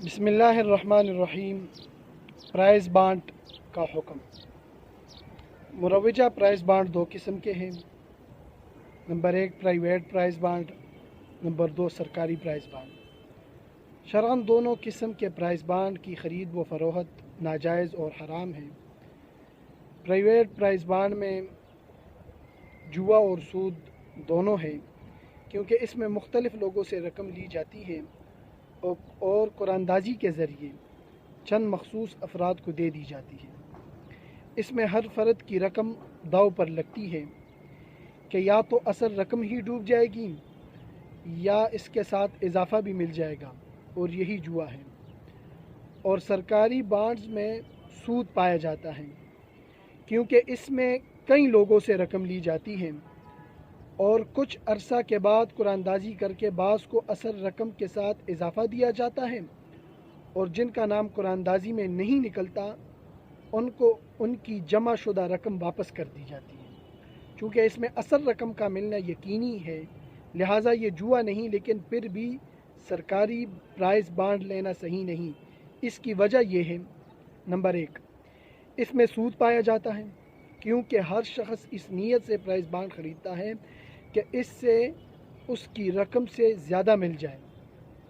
बिस्मिल्लाहिर्रहमानिर्रहीम। प्राइस बांट का हुक्म। मुरवजा प्राइस बांट दो किस्म के हैं। नंबर 1 प्राइवेट प्राइस बांट, नंबर 2 सरकारी प्राइस बांट। शरअन दोनों किस्म के प्राइस बांट की ख़रीद व फ़रोख्त नाजायज़ और हराम है। प्राइवेट प्राइस बांट में जुआ और सूद दोनों है, क्योंकि इसमें मुख्तलिफ़ लोगों से रकम ली जाती है और कुरानदाजी के ज़रिए चंद मखसूस अफराद को दे दी जाती है। इसमें हर फ़र्द की रकम दाव पर लगती है कि या तो असल रकम ही डूब जाएगी या इसके साथ इजाफ़ा भी मिल जाएगा, और यही जुआ है। और सरकारी बॉन्ड्स में सूद पाया जाता है, क्योंकि इसमें कई लोगों से रकम ली जाती है और कुछ अरसा के बाद कुरानदाजी करके बास को असल रकम के साथ इजाफ़ा दिया जाता है, और जिनका नाम कुरानदाजी में नहीं निकलता उनको उनकी जमा शुदा रकम वापस कर दी जाती है। चूँकि इसमें असल रकम का मिलना यकीनी है, लिहाजा ये जुआ नहीं, लेकिन फिर भी सरकारी प्राइस बांड लेना सही नहीं। इसकी वजह यह है, नंबर 1, इसमें सूद पाया जाता है, क्योंकि हर शख्स इस नीयत से प्राइस बांड ख़रीदता है कि इससे उसकी रकम से ज़्यादा मिल जाए,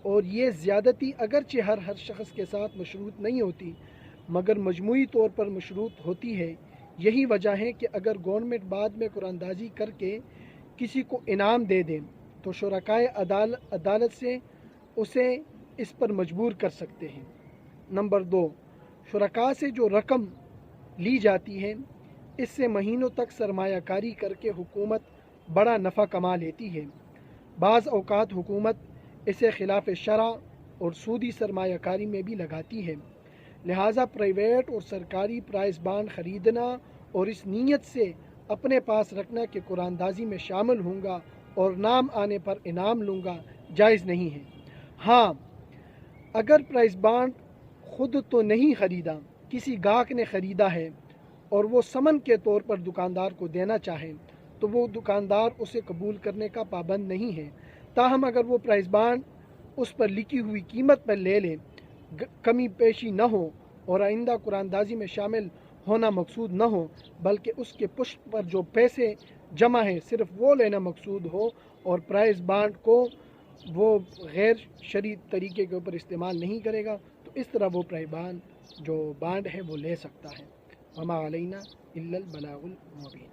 और ये ज़्यादती अगरचे हर शख्स के साथ मशरूत नहीं होती, मगर मजमूई तौर पर मशरूत होती है। यही वजह है कि अगर गवर्नमेंट बाद में कुरानदाजी करके किसी को इनाम दे दें तो शुरकाए अदालत से उसे इस पर मजबूर कर सकते हैं। नंबर 2, शुरका से जो रकम ली जाती है, इससे महीनों तक सरमायाकारी करके हुकूमत बड़ा नफ़ा कमा लेती है। बाज़ औक़ात हुकूमत इसे खिलाफ शरा और सूदी सरमायाकारी में भी लगाती है। लिहाजा प्राइवेट और सरकारी प्राइस बांड ख़रीदना और इस नीयत से अपने पास रखना कि कुरानदाजी में शामिल होऊंगा और नाम आने पर इनाम लूँगा, जायज़ नहीं है। हाँ, अगर प्राइस बांड ख़ुद तो नहीं ख़रीदा, किसी गाहक ने ख़रीदा है और वो समन के तौर पर दुकानदार को देना चाहे तो वो दुकानदार उसे कबूल करने का पाबंद नहीं है। ताहम अगर वो प्राइस बांड उस पर लिखी हुई कीमत पर ले लें, कमी पेशी न हो और आइंदा कुरानदाजी में शामिल होना मकसूद न हो, बल्कि उसके पुष्ट पर जो पैसे जमा है सिर्फ वो लेना मकसूद हो, और प्राइस बांड को वो गैर शरई तरीके के ऊपर इस्तेमाल नहीं करेगा, तो इस तरह वो प्राइस बांड जो बांड है वो ले सकता है। वमा अलैना इल्लल बलागुल मुबीन।